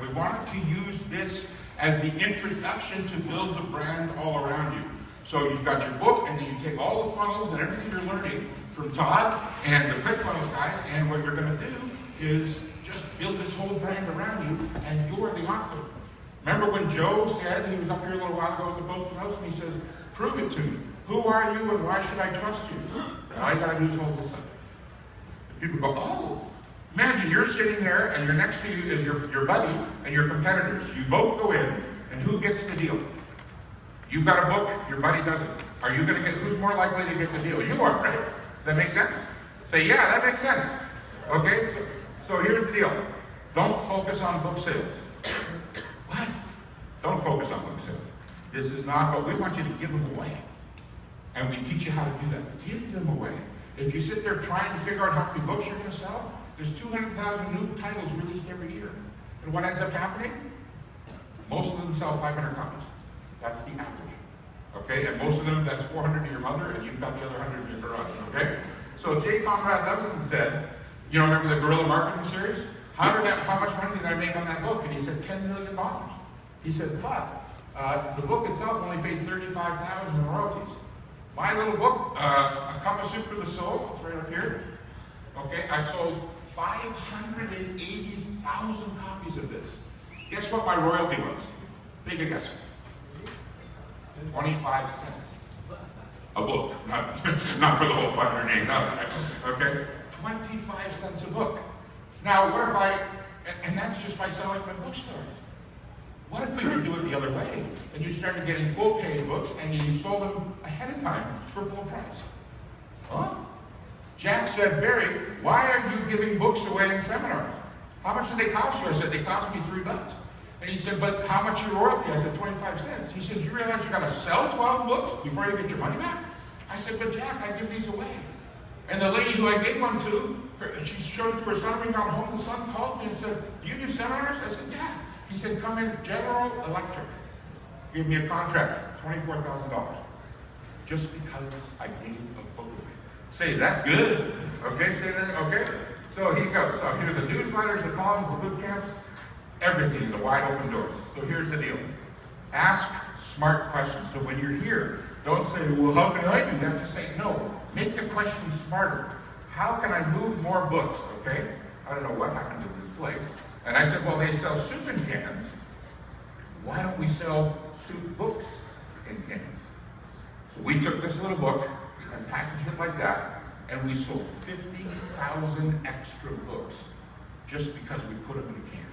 We wanted to use this as the introduction to build the brand all around you. So you've got your book, and then you take all the funnels and everything you're learning from Todd and the ClickFunnels guys, and what you're going to do is just build this whole brand around you, and you're the author. Remember when Joe said, he was up here a little while ago at the Postal House, and he says, prove it to me. Who are you and why should I trust you? And all you got to do is hold this up. And people go, oh, imagine you're sitting there and you're next to you is your buddy and your competitors. You both go in, and who gets the deal? You've got a book, your buddy doesn't. Are you going to get, who's more likely to get the deal? You are, right? Does that make sense? Say, yeah, that makes sense. Okay, so here's the deal. Don't focus on book sales. What? Don't focus on book sales. This is not, but we want you to give them away. And we teach you how to do that. Give them away. If you sit there trying to figure out how many books you're going to sell, there's 200,000 new titles released every year. And what ends up happening? Most of them sell 500 copies. That's the average. Okay, and most of them, that's 400 to your mother, and you've got the other 100 in your garage. Okay? So J. Conrad Levinson said, you know, remember the Guerrilla Marketing Series? How much money did I make on that book? And he said, $10 million. He said, but the book itself only paid $35,000 in royalties. My little book, A Cup of Soup for the Soul, it's right up here. Okay, I sold 580,000 copies of this. Guess what my royalty was? Take a guess. 25 cents. A book, not for the whole 580,000. Okay, 25 cents a book. Now, what if and that's just by selling them in bookstores. What if we could do it the other way? And you started getting full paid books and you sold them ahead of time for full price? Huh? Jack said, Barry, why are you giving books away in seminars? How much did they cost you? I said, they cost me $3. And he said, but how much your royalty? I said, 25 cents. He says, you realize you got to sell 12 books before you get your money back? I said, but Jack, I give these away. And the lady who I gave one to, she showed it to her son. We got home, the son called me and said, do you do seminars? I said, yeah. He said, come in, General Electric. Give me a contract, $24,000. Just because I gave a book away. Say, that's good. Okay, say that, okay? So here you go. So here are the newsletters, the columns, the boot camps, everything, the wide open doors. So here's the deal. Ask smart questions. So when you're here, don't say, well, how can I do that? Just say, no. Make the question smarter. How can I move more books, okay? I don't know what happened to this place. And I said, well, they sell soup in cans. Why don't we sell soup books in cans? So we took this little book and packaged it like that, and we sold 50,000 extra books just because we put them in a can.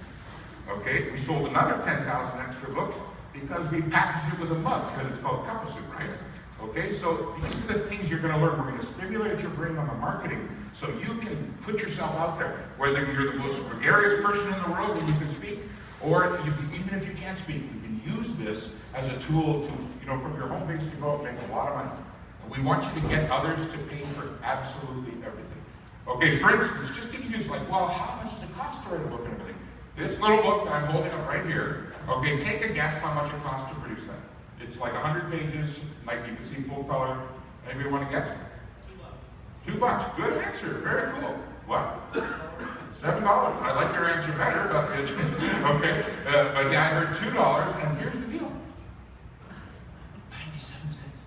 Okay? We sold another 10,000 extra books because we packaged it with a mug, because it's called Cup of Soup, right? Okay, so these are the things you're going to learn. We're going to stimulate your brain on the marketing so you can put yourself out there. Whether you're the most gregarious person in the world and you can speak, or even if you can't speak, you can use this as a tool to, from your home base to go and make a lot of money. And we want you to get others to pay for absolutely everything. Okay, for instance, just to give you like, well, how much does it cost to write a book and everything? This little book that I'm holding up right here, okay, take a guess how much it costs to produce that. It's like 100 pages, like you can see full color. Anybody want to guess? $2. Good answer. Very cool. What? $7. I like your answer better, but it's okay. But yeah, I heard $2, and here's the deal: 97 cents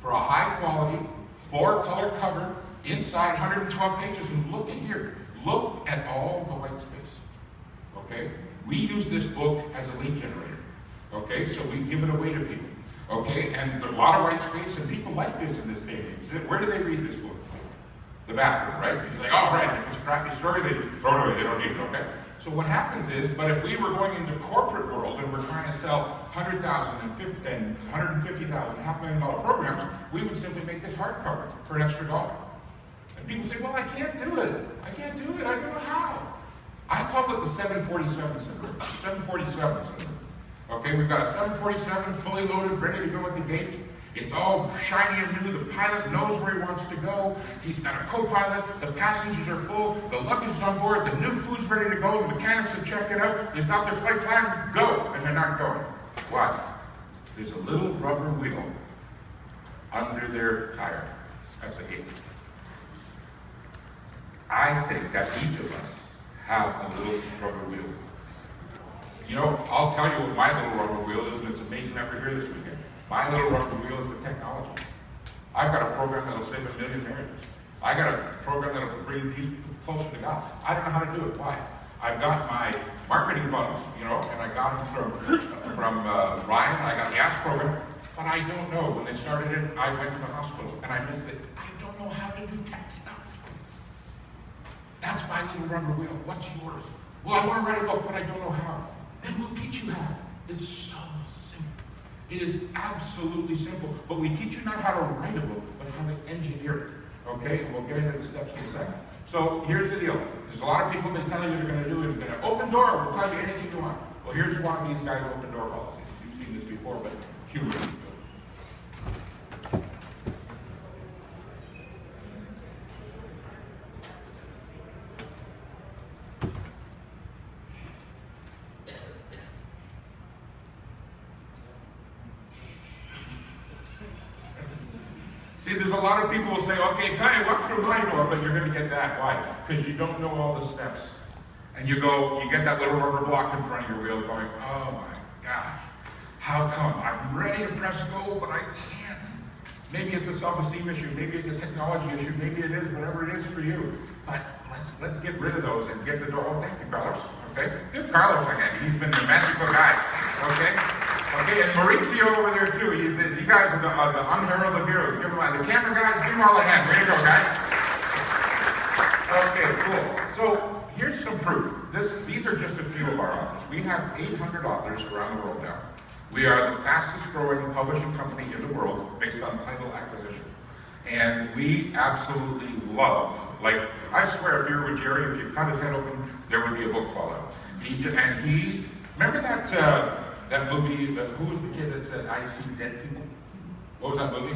for a high quality, 4-color cover, inside 112 pages. And look at here. Look at all the white space. Okay, we use this book as a lead generator. Okay, so we give it away to people. Okay, and there's a lot of white space, and people like this in this day and age. Where do they read this book? The bathroom, right? He's like, oh, right, if it's a crappy story, they just throw it away, they don't need it, okay? So what happens is, but if we were going into corporate world and we're trying to sell 100,000 and 150,000, $500,000 programs, we would simply make this hardcover for an extra $1. And people say, well, I can't do it. I can't do it. I don't know how. I call it the 747 syndrome. 747 syndrome. Okay, we've got a 747 fully loaded, ready to go at the gate. It's all shiny and new. The pilot knows where he wants to go. He's got a co-pilot. The passengers are full. The luggage is on board. The new food's ready to go. The mechanics have checked it out. They've got their flight plan. Go. And they're not going. Why? There's a little rubber wheel under their tire. That's a gate. I think that each of us have a little rubber wheel. You know, I'll tell you what my little rubber wheel is, and it's amazing that we're here this weekend. My little rubber wheel is the technology. I've got a program that'll save 1 million marriages. I got a program that'll bring people closer to God. I don't know how to do it. Why? I've got my marketing funnels, you know, and I got them from Ryan. I got the Acts program, but I don't know. When they started it, I went to the hospital and I missed it. I don't know how to do tech stuff. That's my little rubber wheel. What's yours? Well, I want to write a book, but I don't know how. Then we'll teach you how. It's so simple. It is absolutely simple. But we teach you not how to write a book, but how to engineer it. Okay? And we'll get into the steps in a second. So here's the deal. There's a lot of people that tell you they're going to do it. They're going to open door. We'll tell you anything you want. Well, here's one of these guys' open door policies. You've seen this before, but humor. See, there's a lot of people who say, okay, Kai, walk through my door, but you're going to get that. Why? Because you don't know all the steps. And you get that little rubber block in front of your wheel going, oh my gosh, how come? I'm ready to press go, but I can't. Maybe it's a self-esteem issue, maybe it's a technology issue, maybe it is whatever it is for you. But let's get rid of those and get the door. Oh, thank you, Carlos. Okay? Give Carlos a hand. He's been the magical guy. Okay? Okay, and Maurizio over there too. You guys are the unheralded heroes. Give them the camera guys, give them all a hand. Way to go, guys. Okay, cool. So here's some proof. These are just a few of our authors. We have 800 authors around the world now. We are the fastest growing publishing company in the world based on title acquisition. And we absolutely love, like, I swear if you were with Jerry, if you cut his head open, there would be a book fall out. Remember that movie, who was the kid that said, I see dead people? What was that movie?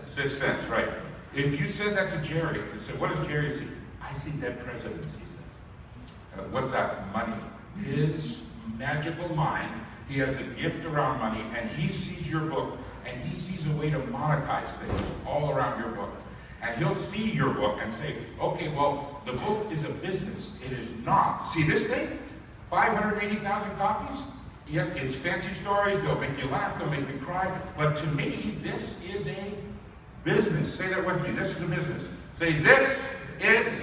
Sixth Sense, right. If you said that to Jerry, you said, what does Jerry see? I see dead presidents, he says. What's that? Money. His magical mind, he has a gift around money, and he sees your book, and he sees a way to monetize things all around your book. And he'll see your book and say, okay, well, the book is a business. It is not. See this thing? 580,000 copies? Yeah, it's fancy stories, they'll make you laugh, they'll make you cry, but to me, this is a business. Say that with me, this is a business. Say, this is...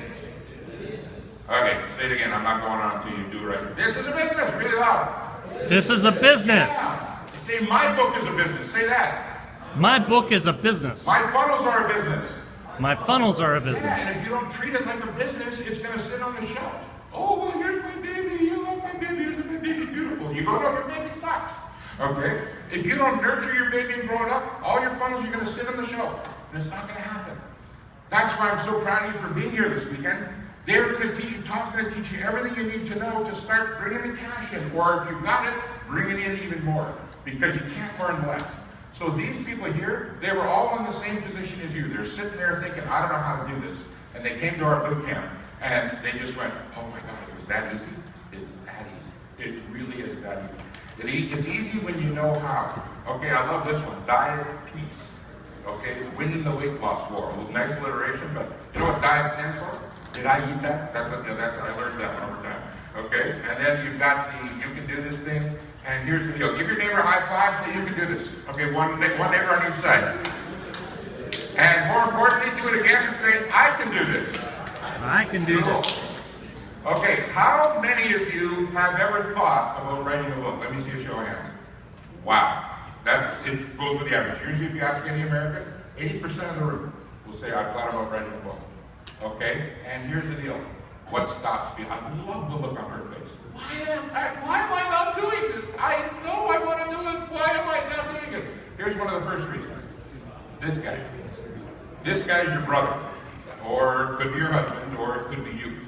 Okay, say it again, I'm not going on until you do it right. This is a business, really loud. This is a business. Yeah. Say, my book is a business, say that. My book is a business. My funnels are a business. My funnels are a business. Yeah, and if you don't treat it like a business, it's going to sit on the shelf. Oh, well, here's my baby. You love my baby. Isn't my baby beautiful? You go, no, your baby sucks. Okay? If you don't nurture your baby and grow it up, all your funnels are going to sit on the shelf. And it's not going to happen. That's why I'm so proud of you for being here this weekend. They're going to teach you, Tom's going to teach you everything you need to know to start bringing the cash in. Or if you've got it, bring it in even more. Because you can't learn less. So these people here, they were all in the same position as you. They're sitting there thinking, I don't know how to do this. And they came to our boot camp. And they just went, oh my God, it was that easy? It's that easy. It really is that easy. It's easy when you know how. Okay, I love this one, diet peace. Okay, winning the weight loss war. A little nice alliteration, but you know what diet stands for? Did I eat that? That's what, I learned that one over time. Okay, and then you've got the, you can do this thing, and here's the deal. Give your neighbor a high five, say you can do this. Okay, one neighbor on each side. And more importantly, do it again and say, I can do this. I can do this. Okay, how many of you have ever thought about writing a book? Let me see a show of hands. Wow, it goes with the average. Usually if you ask any American, 80% of the room will say, I've thought about writing a book. Okay, and here's the deal. What stops me? I love the look on her face. Why am I not doing this? I know I want to do it. Why am I not doing it? Here's one of the first reasons. This guy. This guy's your brother. Or it could be your husband, or it could be you.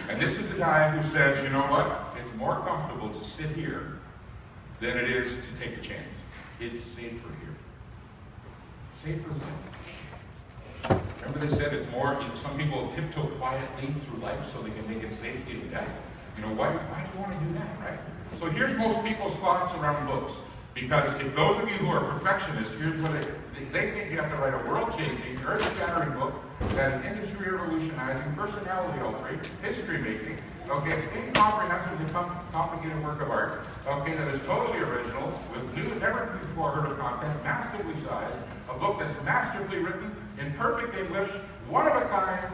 And this is the guy who says, you know what? It's more comfortable to sit here than it is to take a chance. It's safer here. Safer life. Remember they said it's more, some people tiptoe quietly through life so they can make it safely to death. You know, why do you want to do that, right? So here's most people's thoughts around books. Because if those of you who are perfectionists, here's what they think you have to write a world-changing, earth-shattering book that is industry revolutionizing, personality altering, history-making, Okay, an incomprehensibly complicated work of art, okay, that is totally original, with new, never before heard of content, masterfully sized, a book that's masterfully written, in perfect English, one of a kind,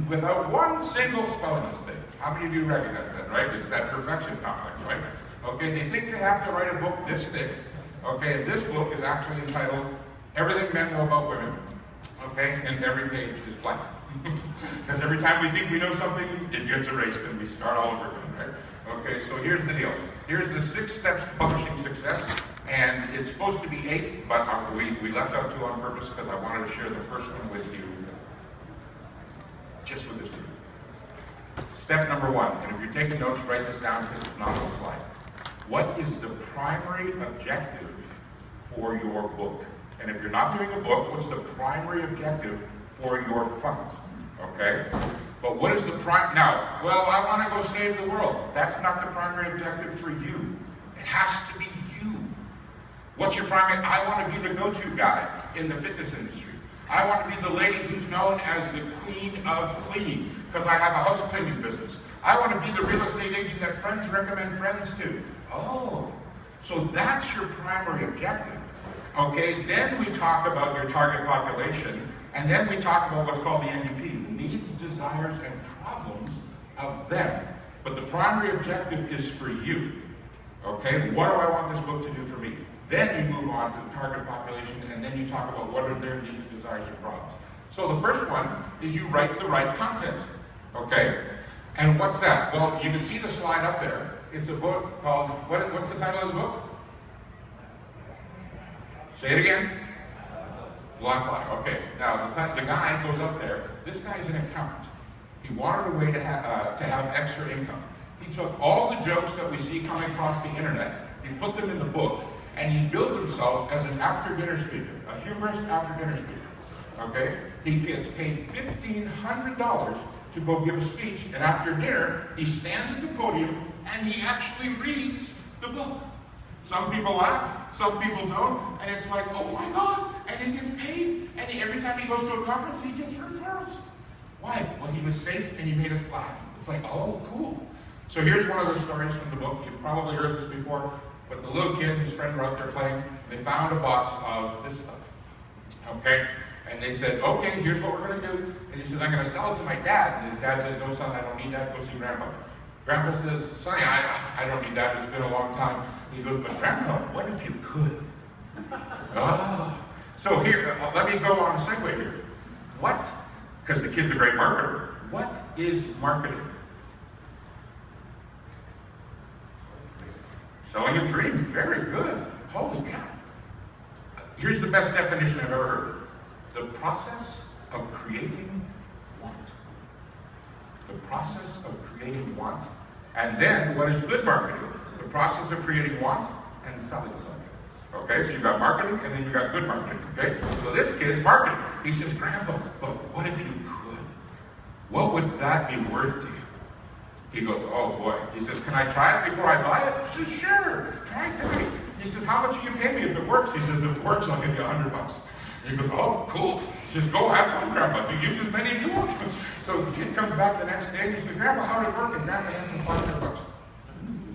without one single spelling mistake. How many of you recognize that, right? It's that perfection complex, right? Okay, they think they have to write a book this thick. Okay, and this book is actually entitled Everything Men Know About Women. Okay, and every page is blank. Because every time we think we know something, it gets erased and we start all over again, right? Okay, so here's the deal. Here's the 6 steps to publishing success, and it's supposed to be 8, but we left out 2 on purpose because I wanted to share the first one with you, just with this group. Step number 1, and if you're taking notes, write this down because it's not on the slide. What is the primary objective for your book? And if you're not doing a book, what's the primary objective for your funds? Okay? But what is the now, well, I want to go save the world. That's not the primary objective for you. It has to be you. What's your primary? I want to be the go-to guy in the fitness industry. I want to be the lady who's known as the queen of cleaning because I have a house cleaning business. I want to be the real estate agent that friends recommend friends to. Oh, so that's your primary objective. Okay, then we talk about your target population, and then we talk about what's called the NDP, needs, desires, and problems of them. But the primary objective is for you. Okay, what do I want this book to do for me? Then you move on to the target population, and then you talk about what are their needs, desires, and problems. So the first one is you write the right content. Okay, and what's that? Well, you can see the slide up there. It's a book called, what's the title of the book? Say it again. Black Fly. Okay. Now the guy goes up there. This guy's an accountant. He wanted a way to have extra income. He took all the jokes that we see coming across the internet. He put them in the book, and he built himself as an after-dinner speaker, a humorist after-dinner speaker. Okay. He gets paid $1,500 to go give a speech, and after dinner, he stands at the podium and he actually reads the book. Some people laugh, some people don't, and it's like, oh my God, and he gets paid, and every time he goes to a conference, he gets referrals. Why? Well, he was safe and he made us laugh. It's like, oh, cool. So here's one of the stories from the book. You've probably heard this before, but the little kid and his friend were out there playing. They found a box of this stuff, okay? And they said, okay, here's what we're gonna do. And he says, I'm gonna sell it to my dad. And his dad says, no, son, I don't need that. Go see Grandpa. Grandpa says, Sonny, I don't need that. It's been a long time. And he goes, but Grandpa, what if you could? So here, let me go on a segue here. What, because the kid's a great marketer, what is marketing? Selling a dream. Very good. Holy cow. Here's the best definition I've ever heard. The process of creating want. The process of creating want. And then, what is good marketing? The process of creating want and selling something. Okay, so you've got marketing and then you've got good marketing. Okay, so this kid's marketing. He says, Grandpa, but what if you could? What would that be worth to you? He goes, oh boy. He says, can I try it before I buy it? He says, sure, try it today. He says, how much will you pay me if it works? He says, if it works, I'll give you $100. He goes, oh, cool. He says, go have fun, Grandpa. You use as many as you want. So the kid comes back the next day and he says, Grandpa, how did it work? And Grandpa hands him $500.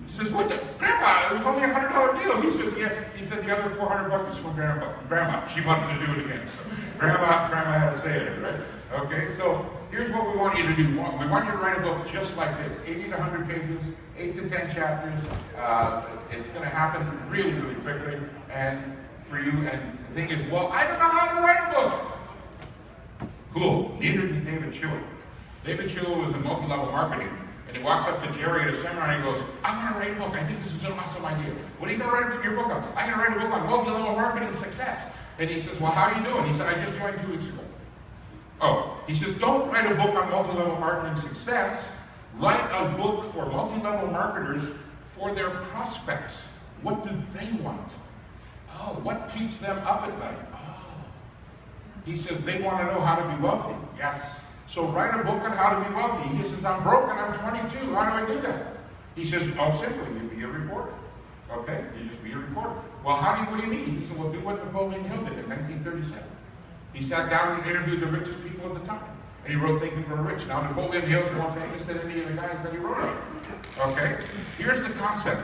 He says, what the? Grandpa, it was only a $100 deal. He says, yeah. He said the other $400 is from Grandma. She wanted to do it again. So Grandma had to say it, right? Okay, so here's what we want you to do. We want you to write a book just like this. 80 to 100 pages, 8 to 10 chapters. It's going to happen really, really quickly. And for you, and the thing is, well, I don't know how to write a book. Cool. Neither did David Chua. David Chua was in multi-level marketing, and he walks up to Jerry at a seminar and he goes, I want to write a book. I think this is an awesome idea. What are you going to write your book on? I'm going to write a book on multi-level marketing success. And he says, well, how are you doing? He said, I just joined 2 weeks ago. Oh, he says, don't write a book on multi-level marketing success. Write a book for multi-level marketers for their prospects. What do they want? Oh, what keeps them up at night? Oh. He says, they want to know how to be wealthy. Yes. So write a book on how to be wealthy. He says, I'm broke and I'm 22. How do I do that? He says, oh, simply, you be a reporter. Okay? You just be a reporter. Well, what do you mean? He said, well, do what Napoleon Hill did in 1937. He sat down and interviewed the richest people at the time. And he wrote Think and Grow Rich. Now, Napoleon Hill's more famous than any of the guys that he wrote about. Okay? Here's the concept.